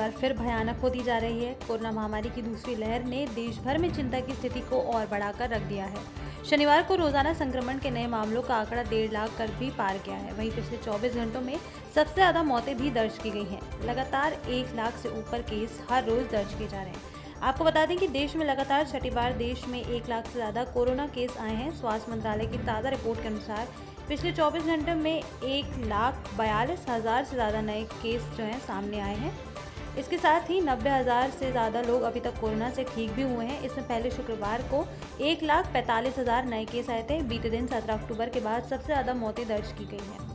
बार फिर भयानक होती जा रही है। कोरोना महामारी की दूसरी लहर ने देश भर में चिंता की स्थिति को और बढ़ाकर रख दिया है। शनिवार को रोजाना संक्रमण के नए मामलों का आंकड़ा 1.5 लाख कर भी पार गया है। वहीं पिछले 24 घंटों में सबसे ज्यादा मौतें भी दर्ज की गई हैं। लगातार 1 लाख से ऊपर केस हर रोज दर्ज किए जा रहे हैं। आपको बता दें कि देश में लगातार छठी बार देश में 1 लाख से ज्यादा कोरोना केस आए हैं। स्वास्थ्य मंत्रालय की ताज़ा रिपोर्ट के अनुसार पिछले 24 घंटे में 1,42,000 से ज़्यादा नए केस जो हैं सामने आए हैं। इसके साथ ही 90,000 से ज़्यादा लोग अभी तक कोरोना से ठीक भी हुए हैं। इसमें पहले शुक्रवार को 1,45,000 नए केस आए थे। बीते दिन 17 अक्टूबर के बाद सबसे ज़्यादा मौतें दर्ज की गई हैं।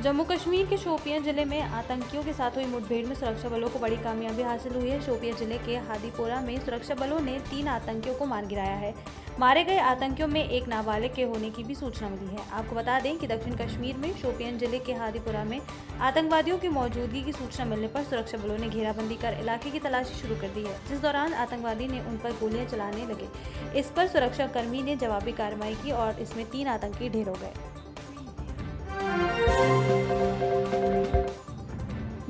जम्मू कश्मीर के शोपियां जिले में आतंकियों के साथ हुई मुठभेड़ में सुरक्षा बलों को बड़ी कामयाबी हासिल हुई है। शोपियां जिले के हादीपोरा में सुरक्षा बलों ने 3 आतंकियों को मार गिराया है। मारे गए आतंकियों में एक नाबालिग के होने की भी सूचना मिली है। आपको बता दें कि दक्षिण कश्मीर में शोपियां जिले के हादीपोरा में आतंकवादियों की मौजूदगी की सूचना मिलने पर सुरक्षा बलों ने घेराबंदी कर इलाके की तलाशी शुरू कर दी है, जिस दौरान आतंकवादी ने उन पर गोलियां चलाने लगे। इस पर सुरक्षाकर्मी ने जवाबी कार्रवाई की और इसमें 3 आतंकी ढेर हो गए।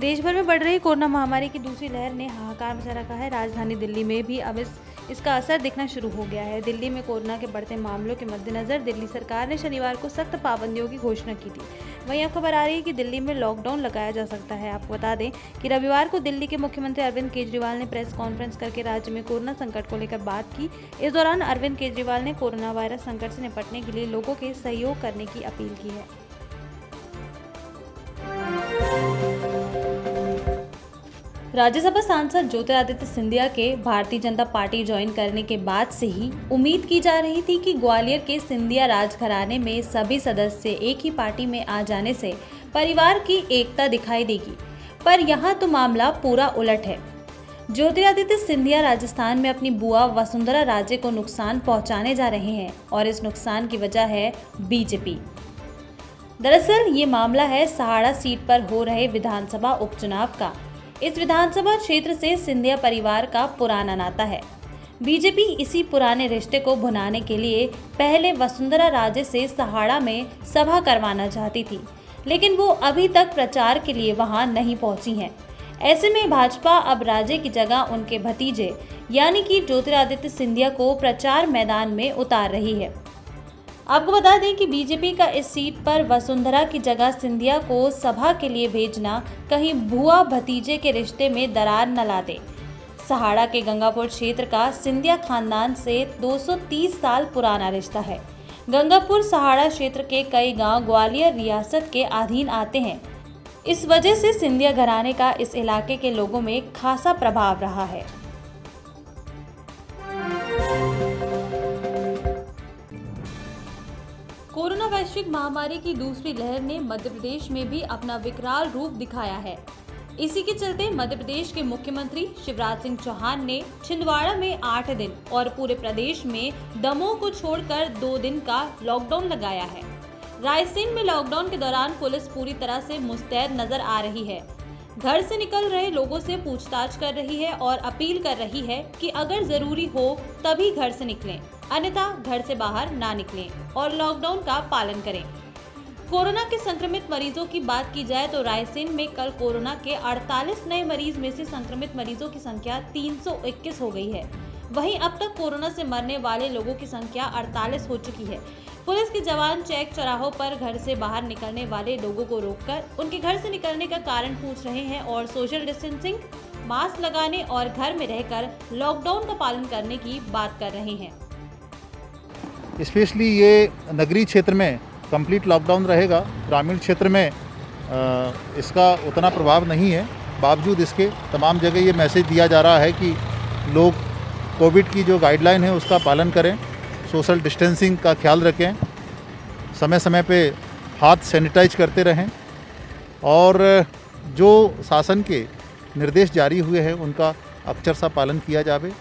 देश भर में बढ़ रही कोरोना महामारी की दूसरी लहर ने हाहाकार मचा रखा है। राजधानी दिल्ली में भी अब इसका असर दिखना शुरू हो गया है। दिल्ली में कोरोना के बढ़ते मामलों के मद्देनजर दिल्ली सरकार ने शनिवार को सख्त पाबंदियों की घोषणा की थी। वहीं अब खबर आ रही है कि दिल्ली में लॉकडाउन लगाया जा सकता है। आपको बता दें कि रविवार को दिल्ली के मुख्यमंत्री अरविंद केजरीवाल ने प्रेस कॉन्फ्रेंस करके राज्य में कोरोना संकट को लेकर बात की। इस दौरान अरविंद केजरीवाल ने कोरोना वायरस संकट से निपटने के लिए लोगों के सहयोग करने की अपील की है। राज्यसभा सांसद ज्योतिरादित्य सिंधिया के भारतीय जनता पार्टी ज्वाइन करने के बाद से ही उम्मीद की जा रही थी कि ग्वालियर के सिंधिया राजघराने में सभी सदस्य एक ही पार्टी में आ जाने से परिवार की एकता दिखाई देगी, पर यहाँ तो मामला पूरा उलट है। ज्योतिरादित्य सिंधिया राजस्थान में अपनी बुआ वसुंधरा राजे को नुकसान पहुँचाने जा रहे हैं और इस नुकसान की वजह है बीजेपी। दरअसल ये मामला है सहाड़ा सीट पर हो रहे विधानसभा उपचुनाव का। इस विधानसभा क्षेत्र से सिंधिया परिवार का पुराना नाता है। बीजेपी इसी पुराने रिश्ते को भुनाने के लिए पहले वसुंधरा राजे से सहाड़ा में सभा करवाना चाहती थी, लेकिन वो अभी तक प्रचार के लिए वहां नहीं पहुंची हैं। ऐसे में भाजपा अब राजे की जगह उनके भतीजे यानी कि ज्योतिरादित्य सिंधिया को प्रचार मैदान में उतार रही है। आपको बता दें कि बीजेपी का इस सीट पर वसुंधरा की जगह सिंधिया को सभा के लिए भेजना कहीं बुआ भतीजे के रिश्ते में दरार न ला दे। सहाड़ा के गंगापुर क्षेत्र का सिंधिया खानदान से 230 साल पुराना रिश्ता है। गंगापुर सहाड़ा क्षेत्र के कई गांव ग्वालियर रियासत के अधीन आते हैं। इस वजह से सिंधिया घराने का इस इलाके के लोगों में खासा प्रभाव रहा है। कोरोना वैश्विक महामारी की दूसरी लहर ने मध्य प्रदेश में भी अपना विकराल रूप दिखाया है। इसी के चलते मध्य प्रदेश के मुख्यमंत्री शिवराज सिंह चौहान ने छिंदवाड़ा में 8 दिन और पूरे प्रदेश में दमोह को छोड़कर 2 दिन का लॉकडाउन लगाया है। रायसेन में लॉकडाउन के दौरान पुलिस पूरी तरह से मुस्तैद नजर आ रही है। घर से निकल रहे लोगों से पूछताछ कर रही है और अपील कर रही है कि अगर जरूरी हो तभी घर से निकलें, अन्यथा घर से बाहर ना निकलें और लॉकडाउन का पालन करें। कोरोना के संक्रमित मरीजों की बात की जाए तो रायसेन में कल कोरोना के 48 नए मरीज में से संक्रमित मरीजों की संख्या 321 हो गई है। वहीं अब तक कोरोना से मरने वाले लोगों की संख्या 48 हो चुकी है। पुलिस के जवान चेक चौराहों पर घर से बाहर निकलने वाले लोगों को रोककर उनके घर से निकलने का कारण पूछ रहे हैं और सोशल डिस्टेंसिंग, मास्क लगाने और घर में रहकर लॉकडाउन का पालन करने की बात कर रहे हैं। स्पेशली ये नगरीय क्षेत्र में कंप्लीट लॉकडाउन रहेगा। ग्रामीण क्षेत्र में इसका उतना प्रभाव नहीं है। बावजूद इसके तमाम जगह ये मैसेज दिया जा रहा है कि लोग कोविड की जो गाइडलाइन है उसका पालन करें, सोशल डिस्टेंसिंग का ख्याल रखें, समय समय पे हाथ सैनिटाइज करते रहें और जो शासन के निर्देश जारी हुए हैं उनका अक्षरशः पालन किया जावे।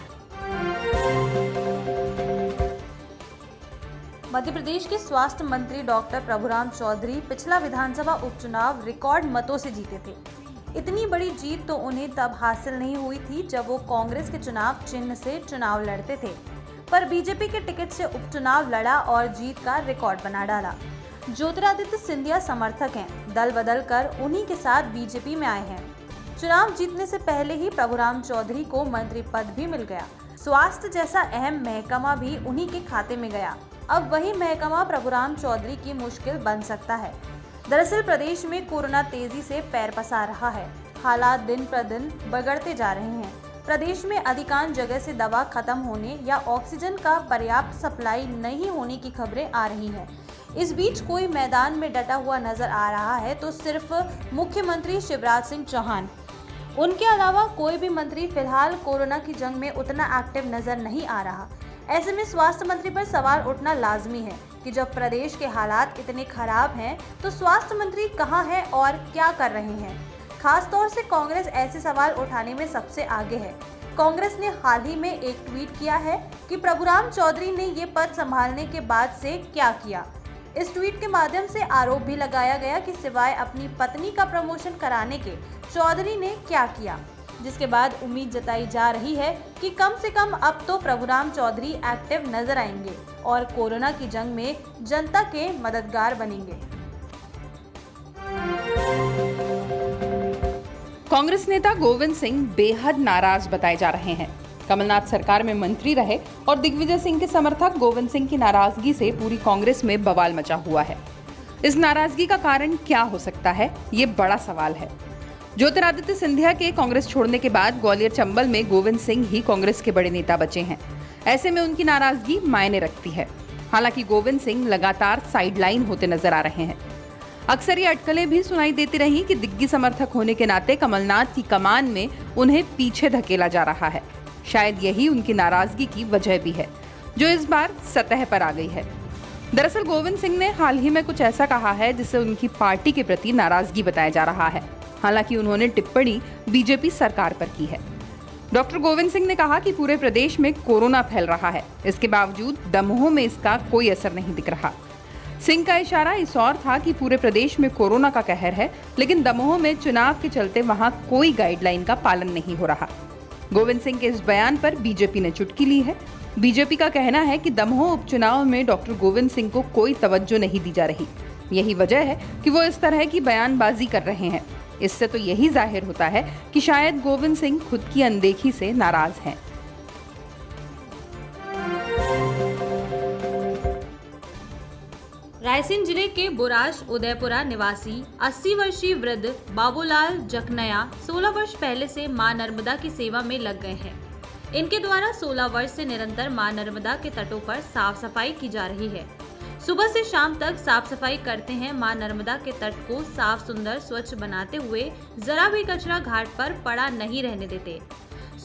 मध्य प्रदेश के स्वास्थ्य मंत्री डॉक्टर प्रभुराम चौधरी पिछला विधानसभा उपचुनाव रिकॉर्ड मतों से जीते थे। इतनी बड़ी जीत तो उन्हें तब हासिल नहीं हुई थी जब वो कांग्रेस के चुनाव चिन्ह से चुनाव लड़ते थे, पर बीजेपी के टिकट से उपचुनाव लड़ा और जीत का रिकॉर्ड बना डाला। ज्योतिरादित्य सिंधिया समर्थक हैं। दल बदल कर उन्हीं के साथ बीजेपी में आए हैं। चुनाव जीतने से पहले ही प्रभुराम चौधरी को मंत्री पद भी मिल गया। स्वास्थ्य जैसा अहम महकमा भी उन्हीं के खाते में गया। अब वही महकमा प्रभुराम चौधरी की मुश्किल बन सकता है। दरअसल प्रदेश में कोरोना तेजी से पैर पसार रहा है। हालात दिन प्रतिदिन बिगड़ते जा रहे हैं। प्रदेश में अधिकांश जगह से दवा खत्म होने या ऑक्सीजन का पर्याप्त सप्लाई नहीं होने की खबरें आ रही हैं। इस बीच कोई मैदान में डटा हुआ नजर आ रहा है तो सिर्फ मुख्यमंत्री शिवराज सिंह चौहान। उनके अलावा कोई भी मंत्री फिलहाल कोरोना की जंग में उतना एक्टिव नजर नहीं आ रहा। ऐसे में स्वास्थ्य मंत्री पर सवाल उठना लाजमी है कि जब प्रदेश के हालात इतने खराब हैं तो स्वास्थ्य मंत्री कहां हैं और क्या कर रहे हैं। खास तौर से कांग्रेस ऐसे सवाल उठाने में सबसे आगे है। कांग्रेस ने हाल ही में एक ट्वीट किया है कि प्रभुराम चौधरी ने ये पद संभालने के बाद से क्या किया। इस ट्वीट के माध्यम से आरोप भी लगाया गया कि सिवाय अपनी पत्नी का प्रमोशन कराने के चौधरी ने क्या किया, जिसके बाद उम्मीद जताई जा रही है कि कम से कम अब तो प्रभुराम चौधरी एक्टिव नजर आएंगे और कोरोना की जंग में जनता के मददगार बनेंगे। कांग्रेस नेता गोविंद सिंह बेहद नाराज बताए जा रहे हैं। कमलनाथ सरकार में मंत्री रहे और दिग्विजय सिंह के समर्थक गोविंद सिंह की नाराजगी से पूरी कांग्रेस में बवाल मचा हुआ है। इस नाराजगी का कारण क्या हो सकता है, ये बड़ा सवाल है। ज्योतिरादित्य सिंधिया के कांग्रेस छोड़ने के बाद ग्वालियर चंबल में गोविंद सिंह ही कांग्रेस के बड़े नेता बचे हैं। ऐसे में उनकी नाराजगी मायने रखती है। हालांकि गोविंद सिंह लगातार साइडलाइन होते नजर आ रहे हैं। अक्सर ये अटकलें भी सुनाई देती रही कि दिग्गी समर्थक होने के नाते कमलनाथ की कमान में उन्हें पीछे धकेला जा रहा है। शायद यही उनकी नाराजगी की वजह भी है, जो इस बार सतह पर आ गई है। दरअसल गोविंद सिंह ने हाल ही में कुछ ऐसा कहा है जिससे उनकी पार्टी के प्रति नाराजगी बताया जा रहा है। हालांकि उन्होंने टिप्पणी बीजेपी सरकार पर की है। डॉक्टर गोविंद सिंह ने कहा कि पूरे प्रदेश में कोरोना फैल रहा है, इसके बावजूद दमोह में इसका कोई असर नहीं दिख रहा। सिंह का इशारा इस और था कि पूरे प्रदेश में कोरोना का कहर है, लेकिन दमोह में चुनाव के चलते वहां कोई गाइडलाइन का पालन नहीं हो रहा। गोविंद सिंह के इस बयान पर बीजेपी ने चुटकी ली है। बीजेपी का कहना है कि दमोह उपचुनाव में डॉक्टर गोविंद सिंह को कोई तवज्जो नहीं दी जा रही। यही वजह है कि वो इस तरह की बयानबाजी कर रहे हैं। इससे तो यही जाहिर होता है कि शायद गोविंद सिंह खुद की अनदेखी से नाराज हैं। रायसेन जिले के बुराश उदयपुरा निवासी 80 वर्षीय वृद्ध बाबूलाल जकनया 16 वर्ष पहले से मां नर्मदा की सेवा में लग गए हैं। इनके द्वारा 16 वर्ष से निरंतर मां नर्मदा के तटों पर साफ सफाई की जा रही है। सुबह से शाम तक साफ सफाई करते हैं। मां नर्मदा के तट को साफ सुंदर स्वच्छ बनाते हुए जरा भी कचरा घाट पर पड़ा नहीं रहने देते।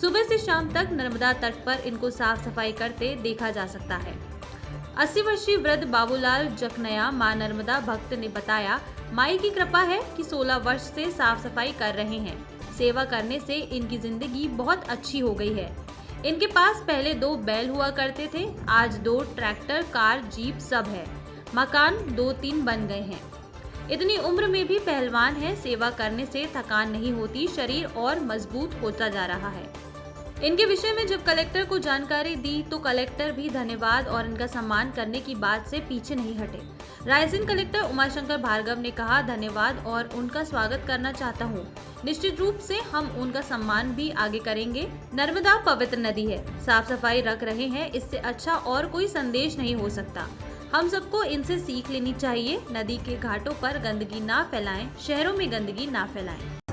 सुबह से शाम तक नर्मदा तट पर इनको साफ सफाई करते देखा जा सकता है। 80 वर्षीय वृद्ध बाबूलाल जकनया मां नर्मदा भक्त ने बताया, माई की कृपा है कि 16 वर्ष से साफ सफाई कर रहे हैं। सेवा करने से इनकी जिंदगी बहुत अच्छी हो गई है। इनके पास पहले 2 बैल हुआ करते थे, आज 2 ट्रैक्टर, कार, जीप सब है। मकान 2-3 बन गए हैं। इतनी उम्र में भी पहलवान है। सेवा करने से थकान नहीं होती, शरीर और मजबूत होता जा रहा है। इनके विषय में जब कलेक्टर को जानकारी दी तो कलेक्टर भी धन्यवाद और इनका सम्मान करने की बात से पीछे नहीं हटे। रायसेन कलेक्टर उमाशंकर भार्गव ने कहा, धन्यवाद और उनका स्वागत करना चाहता हूँ। निश्चित रूप से हम उनका सम्मान भी आगे करेंगे। नर्मदा पवित्र नदी है, साफ सफाई रख रहे हैं, इससे अच्छा और कोई संदेश नहीं हो सकता। हम सबको इनसे सीख लेनी चाहिए। नदी के घाटों पर गंदगी ना फैलाएं, शहरों में गंदगी ना फैलाएं।